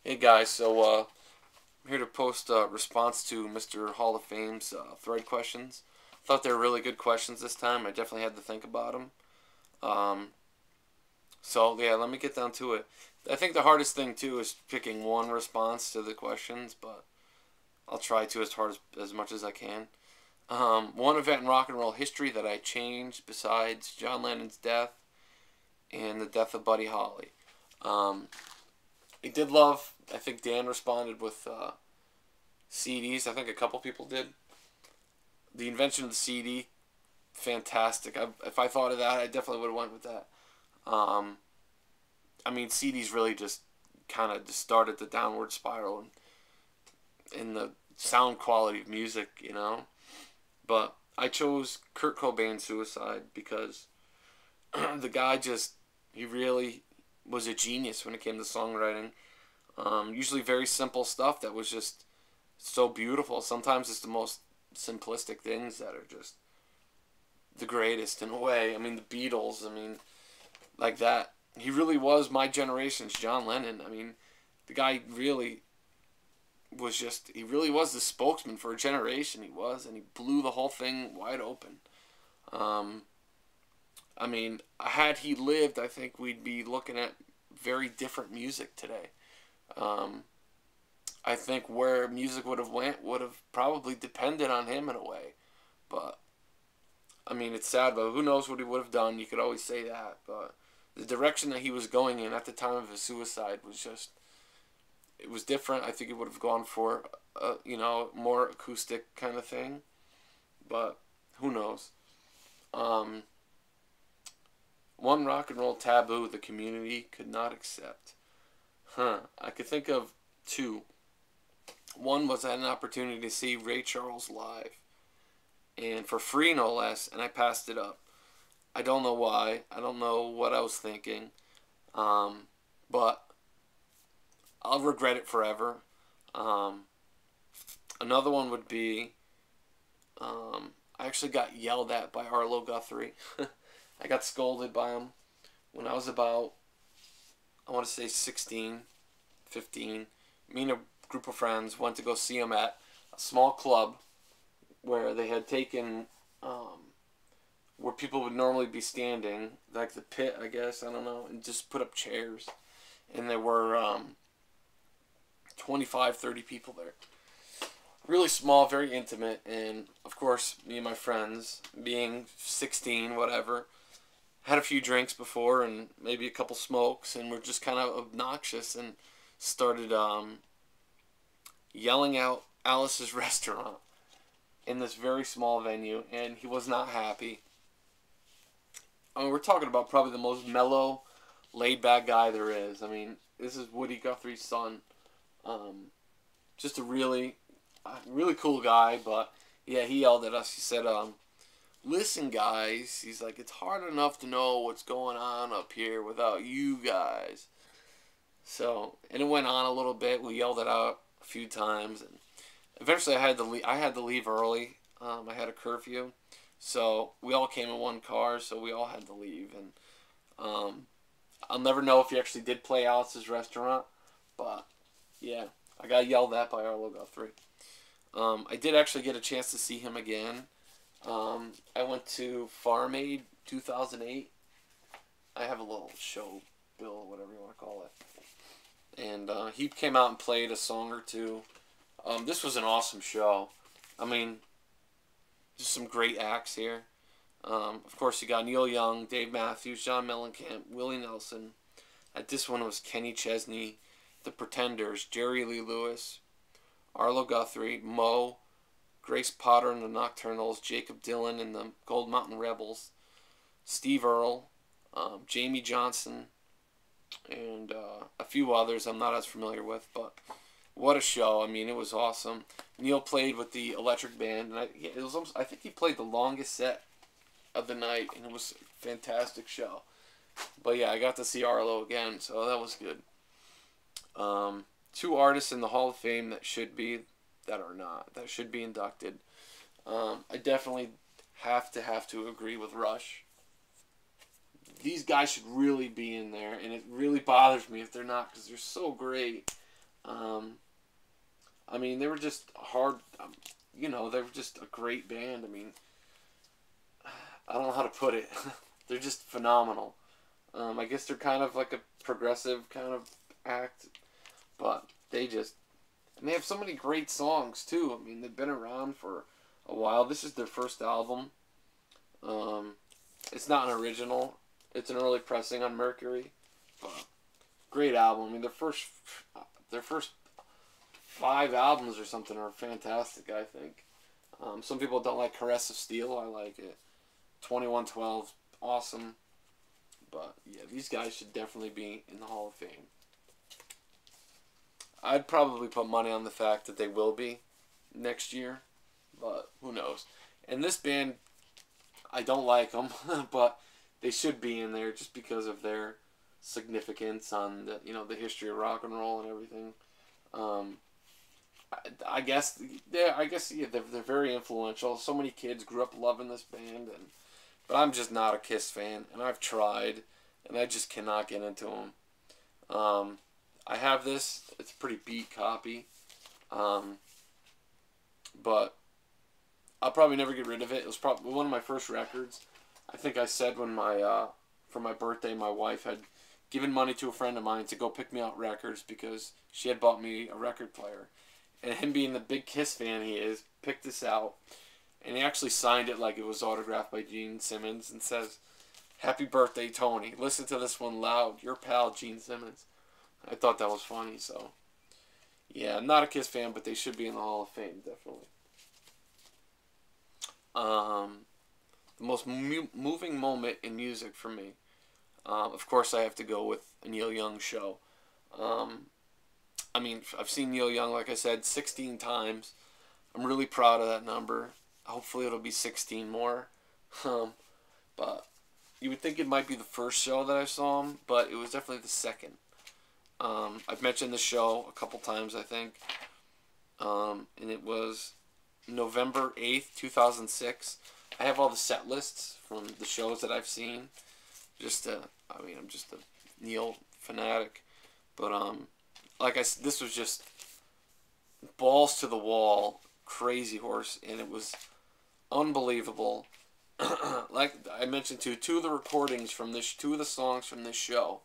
Hey guys, I'm here to post a response to Mr. Hall of Fame's thread questions. Thought they were really good questions this time. I definitely had to think about them. Um, so yeah, let me get down to it. I think the hardest thing too is picking one response to the questions, but I'll try to as much as I can. One event in rock and roll history that I changed besides John Lennon's death and the death of Buddy Holly. Um, I did love. I think Dan responded with CDs. I think a couple people did. The invention of the CD, fantastic. If I thought of that, I definitely would have went with that. Um, I mean, CDs really just kind of just started the downward spiral in the sound quality of music, you know. But I chose Kurt Cobain's suicide because the guy he really was a genius when it came to songwriting. Usually very simple stuff that was just so beautiful. Sometimes it's the most simplistic things that are just the greatest in a way. I mean, the Beatles, like that. He really was my generation's John Lennon. I mean, the guy really he really was the spokesman for a generation. He was, and he blew the whole thing wide open. Um, had he lived, I think we'd be looking at very different music today. Um, I think where music would have probably depended on him in a way. But it's sad, but who knows what he would have done? You could always say that, but the direction that he was going in at the time of his suicide was just it was different. I think he would have gone for a more acoustic kind of thing, but who knows? Um, One rock and roll taboo the community could not accept. I could think of two. One was I had an opportunity to see Ray Charles live, and for free no less, and I passed it up. I don't know why. I don't know what I was thinking, but I'll regret it forever. Um, Another one would be I actually got yelled at by Arlo Guthrie. I got scolded by him when I was about, I want to say 16, 15. Me and a group of friends went to go see him at a small club where they had taken, where people would normally be standing, like the pit, I guess, I don't know, and just put up chairs. And there were 25, 30 people there. Really small, very intimate, and of course, me and my friends, being 16, whatever, had a few drinks before and maybe a couple smokes, and we're just kind of obnoxious and started yelling out Alice's restaurant in this very small venue, and he was not happy. We're talking about probably the most mellow, laid-back guy there is. This is Woody Guthrie's son. Just a really cool guy, but yeah, he yelled at us. He said, listen, guys, he's like, it's hard enough to know what's going on up here without you guys. So, and it went on a little bit. We yelled it out a few times, and eventually I had to leave early. I had a curfew, so we all came in one car, so we all had to leave. And I'll never know if he actually did play Alice's Restaurant, but yeah, I got yelled at by Arlo Guthrie. I did actually get a chance to see him again. I went to Farm Aid 2008. I have a little show bill, whatever you want to call it. And he came out and played a song or two. This was an awesome show. Just some great acts here. Of course, you got Neil Young, Dave Matthews, John Mellencamp, Willie Nelson. At this one was Kenny Chesney, The Pretenders, Jerry Lee Lewis, Arlo Guthrie, Moe, Grace Potter and the Nocturnals, Jacob Dylan and the Gold Mountain Rebels, Steve Earle, Jamie Johnson, and a few others I'm not as familiar with, but what a show. It was awesome. Neil played with the electric band, and I think he played the longest set of the night, and it was a fantastic show. But yeah, I got to see Arlo again, so that was good. Two artists in the Hall of Fame that should be inducted. I definitely have to agree with Rush. These guys should really be in there, and it really bothers me if they're not because they're so great. Um, I mean, they were just hard. You know, they were just a great band. I mean, I don't know how to put it. They're just phenomenal. I guess they're kind of like a progressive kind of act, but and they have so many great songs too. I mean, they've been around for a while. This is their first album. Um, it's not an original. It's an early pressing on Mercury, but great album. I mean, their first 5 albums or something are fantastic. I think. Some people don't like Caress of Steel. I like it. 2112, awesome. But yeah, these guys should definitely be in the Hall of Fame. I'd probably put money on the fact that they will be next year, but who knows. And this band, I don't like them, but they should be in there just because of their significance on the history of rock and roll and everything. Um, I guess yeah, they're very influential. So many kids grew up loving this band, but I'm just not a Kiss fan, and I've tried, and I just cannot get into them. I have this. It's a pretty beat copy, but I'll probably never get rid of it. It was probably one of my first records. I think I said when for my birthday, my wife had given money to a friend of mine to go pick me out records because she had bought me a record player. And him being the big Kiss fan he is, picked this out. And he actually signed it like it was autographed by Gene Simmons and says, "Happy birthday, Tony. Listen to this one loud. Your pal, Gene Simmons." I thought that was funny, so. Yeah, I'm not a Kiss fan, but they should be in the Hall of Fame, definitely. The most moving moment in music for me. Of course, I have to go with a Neil Young show. I mean, I've seen Neil Young, like I said, 16 times. I'm really proud of that number. Hopefully it'll be 16 more. But you would think it might be the first show that I saw him, but it was definitely the second. I've mentioned the show a couple times, I think. And it was November 8th, 2006. I have all the set lists from the shows that I've seen. I'm just a Neil fanatic. But, like I said, this was just balls to the wall, crazy horse, and it was unbelievable. Like I mentioned two of the recordings from two of the songs from this show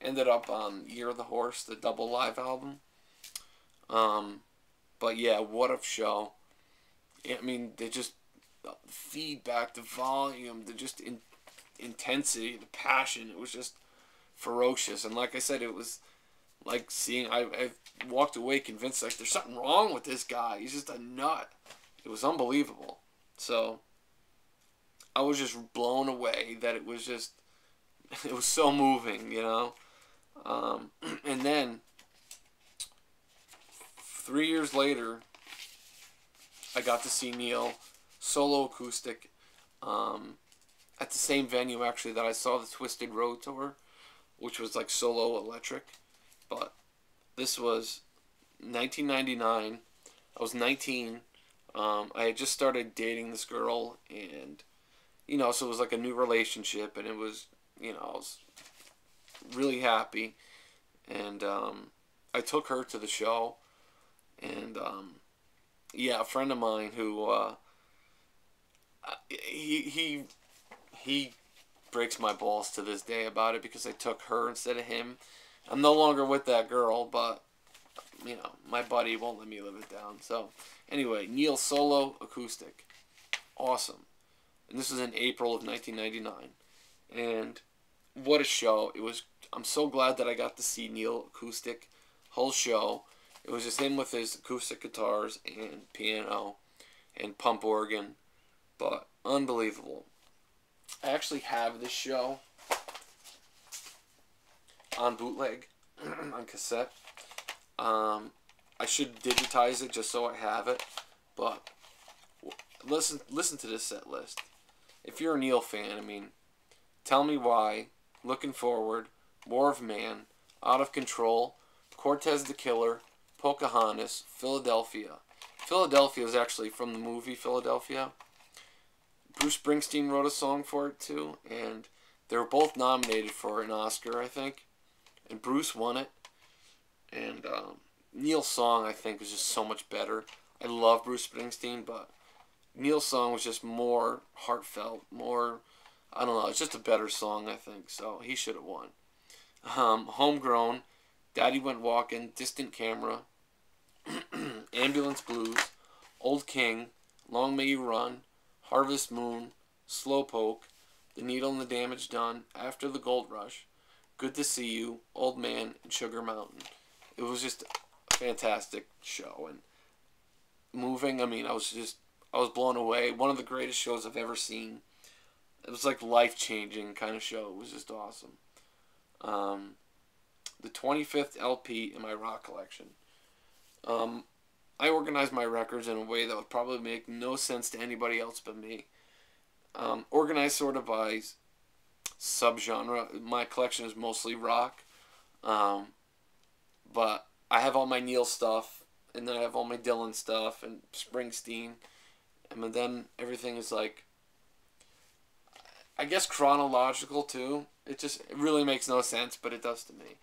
ended up on Year of the Horse, the double live album. But yeah, what a show. I mean, they just, the feedback, the volume, the just intensity, the passion, it was just ferocious. And like I said, it was like I walked away convinced like there's something wrong with this guy. He's just a nut. It was unbelievable. So I was just blown away that it was so moving, And then 3 years later, I got to see Neil solo acoustic at the same venue actually that I saw the Twisted Road tour, which was like solo electric. But this was 1999. I was 19. I had just started dating this girl, and so it was like a new relationship, and it was, I was really happy, and I took her to the show, and yeah, a friend of mine who he breaks my balls to this day about it because I took her instead of him. I'm no longer with that girl, but my buddy won't let me live it down. So anyway, Neil solo acoustic, awesome. And this was in April of 1999, and what a show it was. I'm so glad that I got to see Neil acoustic whole show. It was just him with his acoustic guitars and piano and pump organ, but unbelievable. I actually have this show on bootleg, on cassette. I should digitize it just so I have it, but listen to this set list. If you're a Neil fan, I mean, Tell Me Why, Looking Forward, War of Man, Out of Control, Cortez the Killer, Pocahontas, Philadelphia. Philadelphia is actually from the movie Philadelphia. Bruce Springsteen wrote a song for it too, and they were both nominated for an Oscar, I think. And Bruce won it. And Neil's song, I think, was just so much better. I love Bruce Springsteen, but Neil's song was just more heartfelt, more, I don't know, it's just a better song, I think, so he should have won. Homegrown, Daddy Went Walking, Distant Camera, Ambulance Blues, Old King, Long May You Run, Harvest Moon, Slowpoke, The Needle and the Damage Done, After the Gold Rush, Good to See You, Old Man, and Sugar Mountain. It was just a fantastic show, and moving. I mean, I was blown away. One of the greatest shows I've ever seen. It was like life-changing kind of show. It was just awesome. The 25th LP in my rock collection. I organized my records in a way that would probably make no sense to anybody else but me. Organized sort of by subgenre. My collection is mostly rock. But I have all my Neil stuff, and then I have all my Dylan stuff, and Springsteen. And then everything is like, I guess chronological too. It really makes no sense, but it does to me.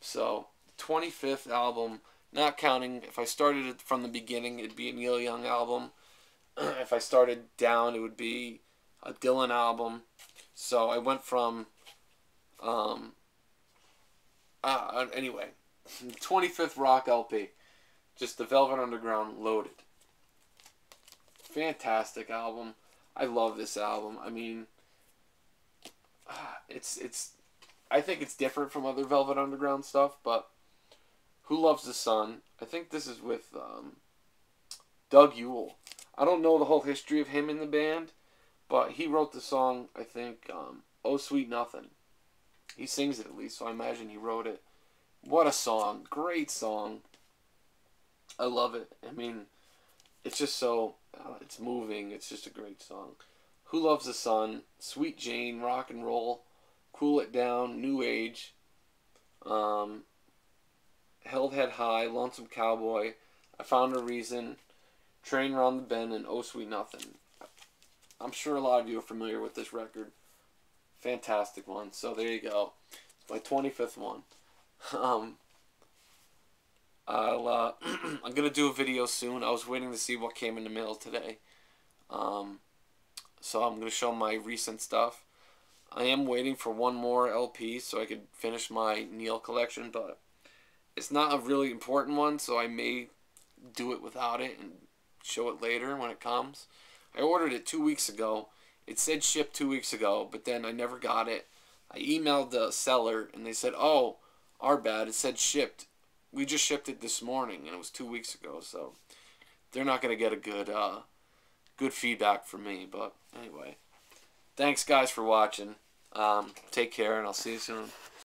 So, 25th album, not counting, if I started it from the beginning, it'd be a Neil Young album. If I started down, it would be a Dylan album. So I went from, anyway, 25th rock LP, just the Velvet Underground Loaded. Fantastic album. I love this album. I mean, I think it's different from other Velvet Underground stuff, but Who Loves the Sun? I think this is with Doug Yule. I don't know the whole history of him in the band, but he wrote the song, I think, Oh Sweet Nothing. He sings it at least, so I imagine he wrote it. What a song. Great song. I love it. I mean, it's just so, it's moving. It's just a great song. Who Loves the Sun? Sweet Jane, Rock and Roll, Cool It Down, New Age, Held Head High, Lonesome Cowboy, I Found a Reason, Train Round the Bend, and Oh Sweet Nothing. I'm sure a lot of you are familiar with this record. Fantastic one. So there you go. It's my 25th one. I'm gonna do a video soon. I was waiting to see what came in the mail today. So I'm gonna show my recent stuff. I am waiting for one more LP so I could finish my Neil collection, but it's not a really important one, so I may do it without it and show it later when it comes. I ordered it 2 weeks ago. It said shipped 2 weeks ago, but then I never got it. I emailed the seller, and they said, oh, our bad, it said shipped. We just shipped it this morning, and it was 2 weeks ago, so they're not going to get a good feedback from me. But anyway, thanks, guys, for watching. Take care, and I'll see you soon.